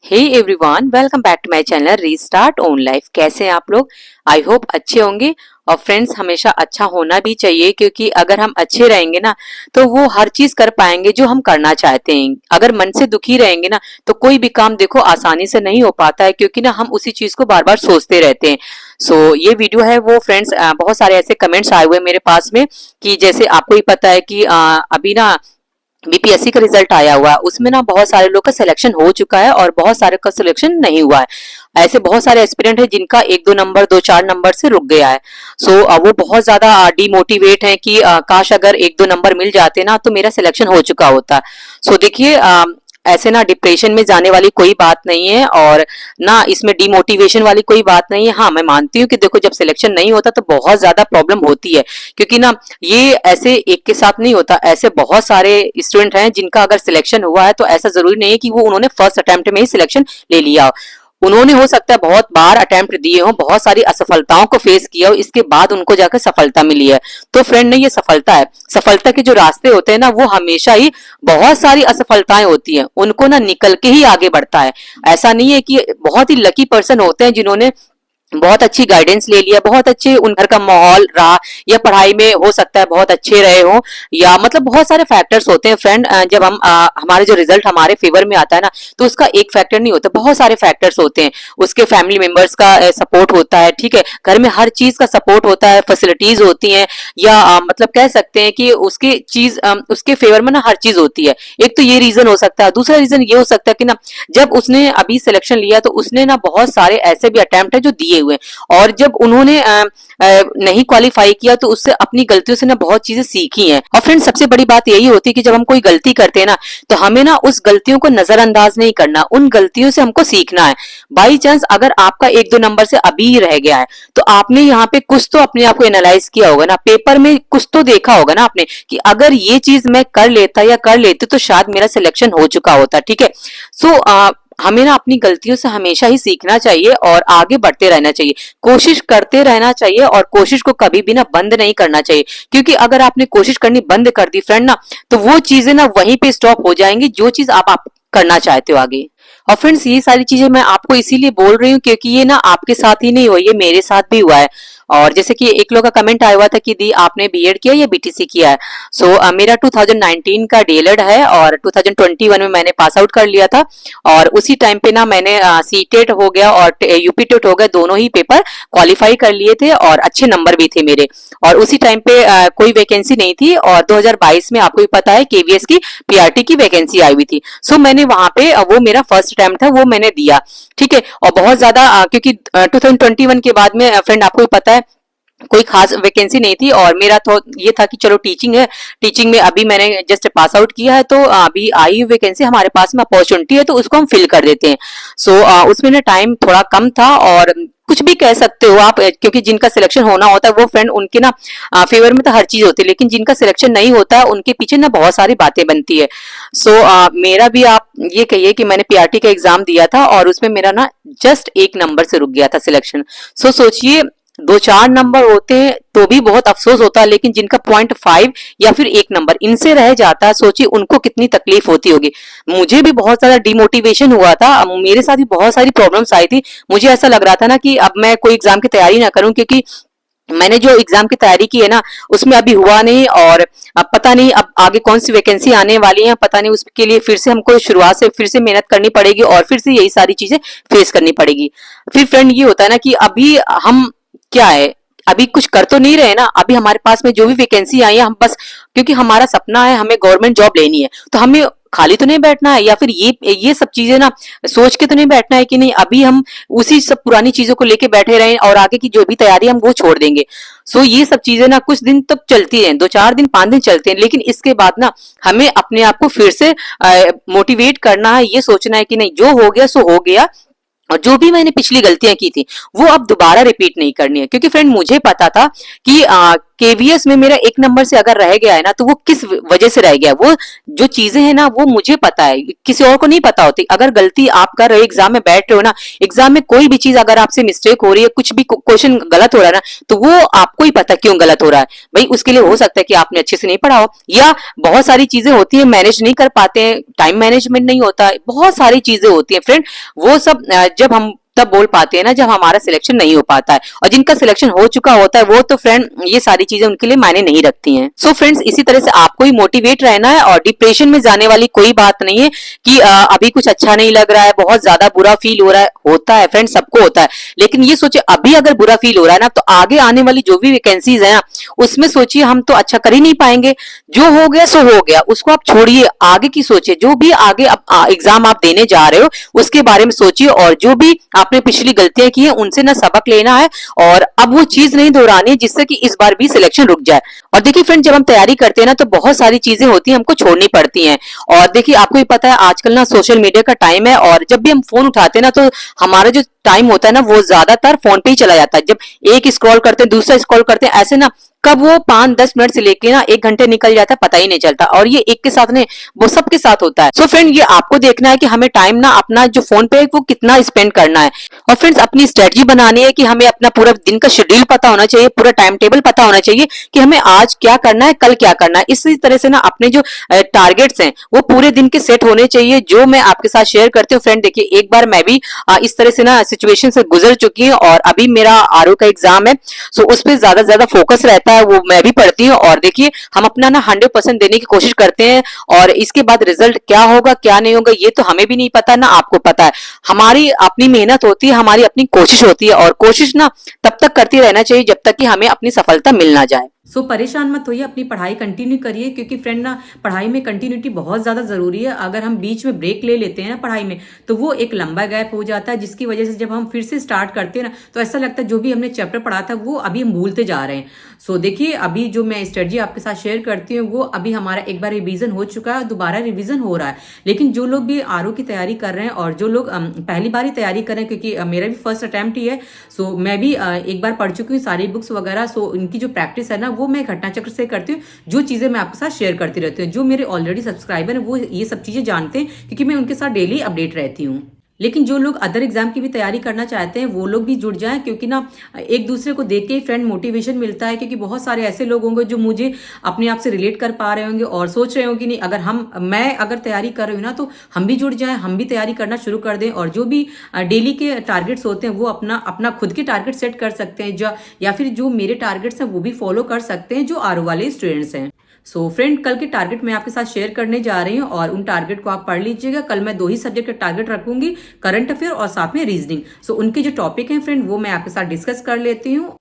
Hey everyone, welcome back to my channel restart own life. कैसे हैं आप लोग? आई होप अच्छे होंगे। और फ्रेंड्स, हमेशा अच्छा होना भी चाहिए, क्योंकि अगर हम अच्छे रहेंगे ना तो वो हर चीज कर पाएंगे जो हम करना चाहते हैं। अगर मन से दुखी रहेंगे ना तो कोई भी काम देखो आसानी से नहीं हो पाता है, क्योंकि ना हम उसी चीज को बार बार सोचते रहते हैं। ये वीडियो है वो फ्रेंड्स, बहुत सारे ऐसे कमेंट्स आए हुए मेरे पास में कि जैसे आपको ही पता है कि अभी ना बीपीएससी का रिजल्ट आया हुआ है, उसमें ना बहुत सारे लोग का सिलेक्शन हो चुका है और बहुत सारे का सिलेक्शन नहीं हुआ है। ऐसे बहुत सारे एस्पिरेंट है जिनका एक दो नंबर, दो चार नंबर से रुक गया है। वो बहुत ज्यादा डिमोटिवेट है कि काश अगर एक दो नंबर मिल जाते ना तो मेरा सिलेक्शन हो चुका होता। देखिए, ऐसे ना डिप्रेशन में जाने वाली कोई बात नहीं है और ना इसमें डिमोटिवेशन वाली कोई बात नहीं है। हाँ, मैं मानती हूँ कि देखो, जब सिलेक्शन नहीं होता तो बहुत ज्यादा प्रॉब्लम होती है, क्योंकि ना ये ऐसे एक के साथ नहीं होता। ऐसे बहुत सारे स्टूडेंट हैं जिनका अगर सिलेक्शन हुआ है तो ऐसा जरूरी नहीं है कि वो उन्होंने फर्स्ट अटेम्प्ट में ही सिलेक्शन ले लिया हो। उन्होंने हो सकता है बहुत बार अटेम्प्ट दिए हो, बहुत सारी असफलताओं को फेस किया हो, इसके बाद उनको जाकर सफलता मिली है। तो फ्रेंड, ने ये सफलता है। सफलता के जो रास्ते होते हैं ना, वो हमेशा ही बहुत सारी असफलताएं होती हैं, उनको ना निकल के ही आगे बढ़ता है। ऐसा नहीं है कि बहुत ही लकी पर्सन होते हैं जिन्होंने बहुत अच्छी गाइडेंस ले लिया, बहुत अच्छे उन घर का माहौल रहा, या पढ़ाई में हो सकता है बहुत अच्छे रहे हो, या मतलब बहुत सारे फैक्टर्स होते हैं फ्रेंड। जब हम हमारे जो रिजल्ट हमारे फेवर में आता है ना तो उसका एक फैक्टर नहीं होता, बहुत सारे फैक्टर्स होते हैं। उसके फैमिली मेंबर्स का सपोर्ट होता है, ठीक है, घर में हर चीज का सपोर्ट होता है, फैसिलिटीज होती हैं, या मतलब कह सकते हैं कि उसके फेवर में ना हर चीज होती है। एक तो ये रीजन हो सकता है। दूसरा रीजन ये हो सकता है कि ना जब उसने अभी सिलेक्शन लिया तो उसने ना बहुत सारे ऐसे भी अटेम्प्ट है जो दिए हुए, और जब उन्होंने नहीं क्वालिफाई किया तो उससे अपनी गलतियों से ना बहुत चीजें सीखी हैं। और फ्रेंड, सबसे बड़ी बात यही होती है कि जब हम कोई गलती करते हैं ना तो हमें ना उस गलतियों को नजरअंदाज नहीं करना, उन गलतियों से हमको सीखना है। बाई चांस अगर आपका एक दो नंबर से अभी रह गया है तो आपने यहाँ पे कुछ तो अपने आप को एनालाइज किया होगा ना, पेपर में कुछ तो देखा होगा ना आपने कि अगर ये चीज मैं कर लेता या कर लेती तो शायद मेरा सिलेक्शन हो चुका होता। ठीक है। हमें ना अपनी गलतियों से हमेशा ही सीखना चाहिए और आगे बढ़ते रहना चाहिए, कोशिश करते रहना चाहिए, और कोशिश को कभी भी ना बंद नहीं करना चाहिए। क्योंकि अगर आपने कोशिश करनी बंद कर दी फ्रेंड ना, तो वो चीजें ना वहीं पे स्टॉप हो जाएंगी जो चीज आप करना चाहते हो आगे। और फ्रेंड्स, ये सारी चीजें मैं आपको इसीलिए बोल रही हूँ क्योंकि ये ना आपके साथ ही नहीं हुआ, ये मेरे साथ भी हुआ है। और जैसे कि एक लोग का कमेंट आया हुआ था कि दी आपने बीएड किया या बीटीसी किया है। मेरा 2019 का डीएलएड है और 2021 में मैंने पास आउट कर लिया था। और उसी टाइम पे ना मैंने सीटेट हो गया और यूपी टेट हो गया, दोनों ही पेपर क्वालिफाई कर लिए थे और अच्छे नंबर भी थे मेरे। और उसी टाइम पे कोई वैकेंसी नहीं थी, और 2022 में आपको भी पता है केवीएस की पीआरटी की वैकेंसी आई हुई थी। मैंने वहां पे वो मेरा फर्स्ट अटेम्प्ट था, वो मैंने दिया। ठीक है। और बहुत ज्यादा क्योंकि 2021 के बाद में फ्रेंड आपको भी पता है कोई खास वैकेंसी नहीं थी, और मेरा तो ये था कि चलो टीचिंग है, टीचिंग में अभी मैंने जस्ट पास आउट किया है तो अभी आई हुई वैकेंसी हमारे पास में अपॉर्चुनिटी है तो उसको हम फिल कर देते हैं। उसमें ना टाइम थोड़ा कम था, और कुछ भी कह सकते हो आप, क्योंकि जिनका सिलेक्शन होना होता है वो फ्रेंड उनके ना फेवर में तो हर चीज होती है, लेकिन जिनका सिलेक्शन नहीं होता है उनके पीछे ना बहुत सारी बातें बनती है। मेरा भी आप ये कहिए कि मैंने पीआरटी का एग्जाम दिया था और उसमें मेरा ना जस्ट एक नंबर से रुक गया था सिलेक्शन। सोचिए, दो चार नंबर होते हैं तो भी बहुत अफसोस होता है, लेकिन जिनका 0.5 या फिर एक नंबर इनसे रह जाता है, सोचिए उनको कितनी तकलीफ होती होगी। मुझे भी बहुत ज्यादा डिमोटिवेशन हुआ था, मेरे साथ भी बहुत सारी प्रॉब्लम्स आई थी। मुझे ऐसा लग रहा था ना कि अब मैं कोई एग्जाम की तैयारी ना करूं, क्योंकि मैंने जो एग्जाम की तैयारी की है ना उसमें अभी हुआ नहीं, और अब पता नहीं अब आगे कौन सी वैकेंसी आने वाली है, पता नहीं, उसके लिए फिर से हमको शुरुआत से फिर से मेहनत करनी पड़ेगी और फिर से यही सारी चीजें फेस करनी पड़ेगी। फिर फ्रेंड, ये होता है ना कि अभी हम क्या है, अभी कुछ कर तो नहीं रहे ना, अभी हमारे पास में जो भी वैकेंसी आई है हम बस, क्योंकि हमारा सपना है हमें गवर्नमेंट जॉब लेनी है, तो हमें खाली तो नहीं बैठना है, या फिर ये सब चीजें ना सोच के तो नहीं बैठना है कि नहीं अभी हम उसी सब पुरानी चीजों को लेके बैठे रहें और आगे की जो भी तैयारी हम वो छोड़ देंगे। ये सब चीजें ना कुछ दिन तक चलती हैं, दो चार दिन पांच दिन चलते हैं, लेकिन इसके बाद ना हमें अपने आप को फिर से मोटिवेट करना है, ये सोचना है कि नहीं जो हो गया सो हो गया, और जो भी मैंने पिछली गलतियां की थी वो अब दोबारा रिपीट नहीं करनी है। क्योंकि फ्रेंड, मुझे पता था कि केवीएस में मेरा 1 नंबर से अगर रह गया है ना, तो वो किस वजह से रह गया, वो जो चीजें हैं ना वो मुझे पता है, किसी और को नहीं पता होती। अगर गलती आप कर रहे हो, एग्जाम में बैठ रहे हो ना, एग्जाम में कोई भी चीज अगर आपसे मिस्टेक हो रही है, कुछ भी क्वेश्चन गलत हो रहा है ना, तो वो आपको ही पता क्यों गलत हो रहा है। भाई उसके लिए हो सकता है कि आपने अच्छे से नहीं पढ़ा हो, या बहुत सारी चीजें होती है, मैनेज नहीं कर पाते हैं, टाइम मैनेजमेंट नहीं होता है, बहुत सारी चीजें होती है फ्रेंड। वो सब जब हम तब बोल पाते हैं ना जब हमारा सिलेक्शन नहीं हो पाता है, और जिनका सिलेक्शन हो चुका होता है वो तो फ्रेंड ये सारी चीजें उनके लिए मायने नहीं रखती हैं। सो फ्रेंड्स, इसी तरह से आपको ही मोटिवेट रहना है, और डिप्रेशन में जाने वाली कोई बात नहीं है कि अभी कुछ अच्छा नहीं लग रहा है, बहुत ज्यादा बुरा फील हो रहा है, होता है फ्रेंड, सबको होता है। लेकिन ये सोचिए अभी अगर बुरा फील हो रहा है ना, तो आगे आने वाली जो भी वैकेंसीज है ना, उसमें सोचिए हम तो अच्छा कर ही नहीं पाएंगे। जो हो गया सो हो गया, उसको आप छोड़िए, आगे की सोचिए। जो भी आगे एग्जाम आप देने जा रहे हो उसके बारे में सोचिए, और जो भी आपने पिछली गलतियां की है उनसे ना सबक लेना है, और अब वो चीज नहीं दोहरानी है जिससे कि इस बार भी सिलेक्शन रुक जाए। और देखिए फ्रेंड, जब हम तैयारी करते हैं ना, तो बहुत सारी चीजें होती हैं हमको छोड़नी पड़ती हैं। और देखिए आपको भी पता है आजकल ना सोशल मीडिया का टाइम है, और जब भी हम फोन उठाते हैं ना, तो हमारा जो टाइम होता है ना वो ज्यादातर फोन पे ही चला जाता है। जब एक स्क्रॉल करते हैं, दूसरा स्क्रॉल करते हैं, ऐसे ना कब वो 5-10 मिनट से लेके ना 1 घंटे निकल जाता है पता ही नहीं चलता। और ये एक के साथ नहीं, वो सबके साथ होता है। सो फ्रेंड, ये आपको देखना है कि हमें टाइम ना अपना जो फोन पे है वो कितना स्पेंड करना है। और फ्रेंड्स, अपनी स्ट्रेटजी बनानी है कि हमें अपना पूरा दिन का शेड्यूल पता होना चाहिए, पूरा टाइम टेबल पता होना चाहिए कि हमें आज क्या करना है, कल क्या करना है। इसी तरह से ना अपने जो टारगेट्स हैं वो पूरे दिन के सेट होने चाहिए, जो मैं आपके साथ शेयर करती हूँ। फ्रेंड देखिए, एक बार मैं भी इस तरह से ना सिचुएशन से गुजर चुकी हूँ, और अभी मेरा आरओ का एग्जाम है। सो उस पर ज्यादा फोकस रहता है, वो मैं भी पढ़ती हूँ। और देखिए हम अपना ना 100% देने की कोशिश करते हैं, और इसके बाद रिजल्ट क्या होगा क्या नहीं होगा ये तो हमें भी नहीं पता, ना आपको पता है। हमारी अपनी मेहनत होती है, हमारी अपनी कोशिश होती है, और कोशिश ना तब तक करती रहना चाहिए जब तक कि हमें अपनी सफलता मिल ना जाए। परेशान मत होइए, अपनी पढ़ाई कंटिन्यू करिए, क्योंकि फ्रेंड ना पढ़ाई में कंटिन्यूटी बहुत ज़्यादा ज़रूरी है। अगर हम बीच में ब्रेक ले लेते हैं ना पढ़ाई में, तो वो एक लंबा गैप हो जाता है, जिसकी वजह से जब हम फिर से स्टार्ट करते हैं ना, तो ऐसा लगता है जो भी हमने चैप्टर पढ़ा था वो अभी हम भूलते जा रहे हैं। देखिए, अभी जो मैं स्ट्रेटजी आपके साथ शेयर करती हूँ वो अभी हमारा एक बार रिवीजन हो चुका है, दोबारा रिवीजन हो रहा है। लेकिन जो लोग भी आरओ की तैयारी कर रहे हैं, और जो लोग पहली बार ही तैयारी कर रहे हैं, क्योंकि मेरा भी फर्स्ट अटेम्प्ट ही है, मैं भी एक बार पढ़ चुकी हूँ सारी बुक्स वगैरह। इनकी जो प्रैक्टिस है ना वो मैं घटना चक्र से करती हूँ, जो चीजें मैं आपके साथ शेयर करती रहती हूँ। जो मेरे ऑलरेडी सब्सक्राइबर हैं वो ये सब चीजें जानते हैं, क्योंकि मैं उनके साथ डेली अपडेट रहती हूँ। लेकिन जो लोग अदर एग्जाम की भी तैयारी करना चाहते हैं वो लोग भी जुड़ जाएं, क्योंकि ना एक दूसरे को देख के ही फ्रेंड मोटिवेशन मिलता है। क्योंकि बहुत सारे ऐसे लोग होंगे जो मुझे अपने आप से रिलेट कर पा रहे होंगे और सोच रहे होंगे नहीं, अगर मैं अगर तैयारी कर रही हूँ ना, तो हम भी जुड़ जाएं, हम भी तैयारी करना शुरू कर दें। और जो भी डेली के टारगेट्स होते हैं वो अपना अपना खुद के टारगेट सेट कर सकते हैं, या फिर जो मेरे टारगेट्स हैं वो भी फॉलो कर सकते हैं जो आरओ वाले स्टूडेंट्स हैं। फ्रेंड, कल के टारगेट मैं आपके साथ शेयर करने जा रही हूँ, और उन टारगेट को आप पढ़ लीजिएगा। कल मैं 2 ही सब्जेक्ट का टारगेट रखूंगी, करंट अफेयर और साथ में रीजनिंग। उनके जो टॉपिक हैं फ्रेंड वो मैं आपके साथ डिस्कस कर लेती हूँ।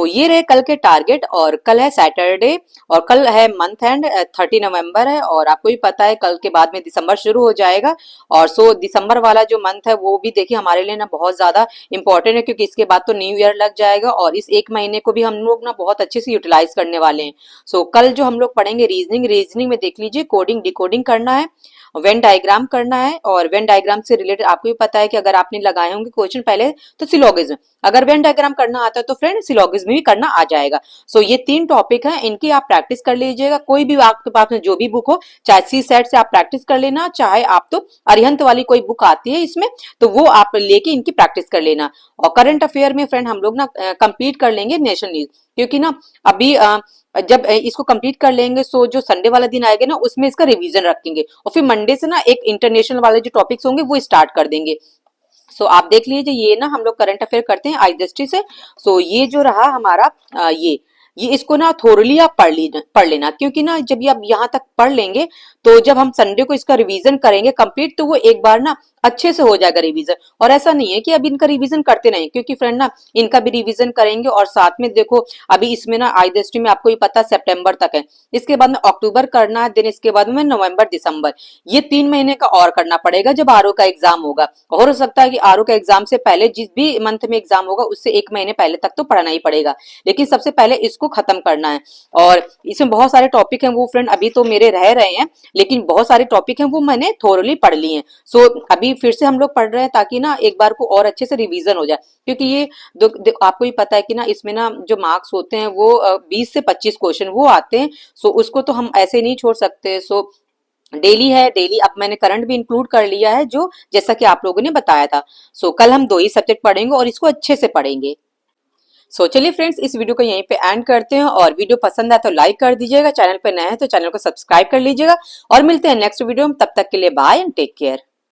ये रहे कल के टारगेट। और कल है सैटरडे, और कल है मंथ एंड 30 नवंबर है, और आपको भी पता है कल के बाद में दिसंबर शुरू हो जाएगा। और दिसंबर वाला जो मंथ है वो भी देखिए हमारे लिए ना बहुत ज्यादा इंपॉर्टेंट है, क्योंकि इसके बाद तो न्यू ईयर लग जाएगा, और इस एक महीने को भी हम लोग ना बहुत अच्छे से यूटिलाइज करने वाले हैं। कल जो हम लोग पढ़ेंगे रीजनिंग में देख लीजिए, कोडिंग डिकोडिंग करना है, वेन डायग्राम करना है। और वेन डायग्राम से रिलेटेड आपको भी पता है कि अगर आपने लगाए होंगे क्वेश्चन पहले, तो सिलोगिज्म, अगर वेन डायग्राम करना आता है तो फ्रेंड सिलोगिज्म भी करना आ जाएगा। ये 3 टॉपिक हैं, इनकी आप प्रैक्टिस कर लीजिएगा। कोई भी आपके पास में जो भी बुक हो, चाहे सी सेट से आप प्रैक्टिस कर लेना, चाहे आप तो अरिहंत वाली कोई बुक आती है इसमें, तो वो आप लेके इनकी प्रैक्टिस कर लेना। और करंट अफेयर में फ्रेंड हम लोग ना कंप्लीट कर लेंगे नेशनल न्यूज, क्योंकि ना अभी जब इसको कंप्लीट कर लेंगे, जो संडे वाला दिन आएगा ना उसमें इसका रिवीजन रखेंगे, और फिर मंडे से ना एक इंटरनेशनल वाले जो टॉपिक्स होंगे वो स्टार्ट कर देंगे। आप देख लीजिए, ये ना हम लोग करंट अफेयर करते हैं आई दृष्टि से। ये जो रहा हमारा ये इसको ना थोरली आप पढ़ लेना, क्योंकि ना जब ये आप यहाँ तक पढ़ लेंगे तो जब हम संडे को इसका रिवीजन करेंगे कंप्लीट, तो वो एक बार ना अच्छे से हो जाएगा रिवीजन। और ऐसा नहीं है कि अब इनका रिवीजन करते नहीं, क्योंकि फ्रेंड ना इनका भी रिवीजन करेंगे। और साथ में देखो अभी इसमें ना आई दृष्टि में आपको भी पता सितंबर तक है, इसके बाद में अक्टूबर करना है, दिन इसके बाद में नवंबर दिसंबर, ये 3 महीने का और करना पड़ेगा जब आरओ का एग्जाम होगा। और हो सकता है कि आरओ का एग्जाम से पहले जिस भी मंथ में एग्जाम होगा उससे 1 महीने पहले तक तो पढ़ना ही पड़ेगा, लेकिन सबसे पहले इसको खत्म करना है। और इसमें बहुत सारे टॉपिक हैं वो फ्रेंड अभी तो मेरे रह रहे हैं, लेकिन बहुत सारे टॉपिक हैं वो मैंने थोरली पढ़ लिए हैं। सो अभी फिर से हम लोग पढ़ रहे हैं ताकि ना एक बार को और अच्छे से रिवीजन हो जाए, क्योंकि ये आपको भी पता है कि ना इसमें ना जो मार्क्स होते हैं वो 20 से 25 क्वेश्चन वो आते हैं। सो उसको तो हम ऐसे नहीं छोड़ सकते। सो डेली है, डेली अब मैंने करंट भी इंक्लूड कर लिया है, जो जैसा कि आप लोगों ने बताया था। सो कल हम 2 ही सब्जेक्ट पढ़ेंगे और इसको अच्छे से पढ़ेंगे। सो चलिए फ्रेंड्स, इस वीडियो को यहीं पे एंड करते हैं, और वीडियो पसंद आए तो लाइक कर दीजिएगा, चैनल पे नए हैं तो चैनल को सब्सक्राइब कर लीजिएगा, और मिलते हैं नेक्स्ट वीडियो में। तब तक के लिए बाय एंड टेक केयर।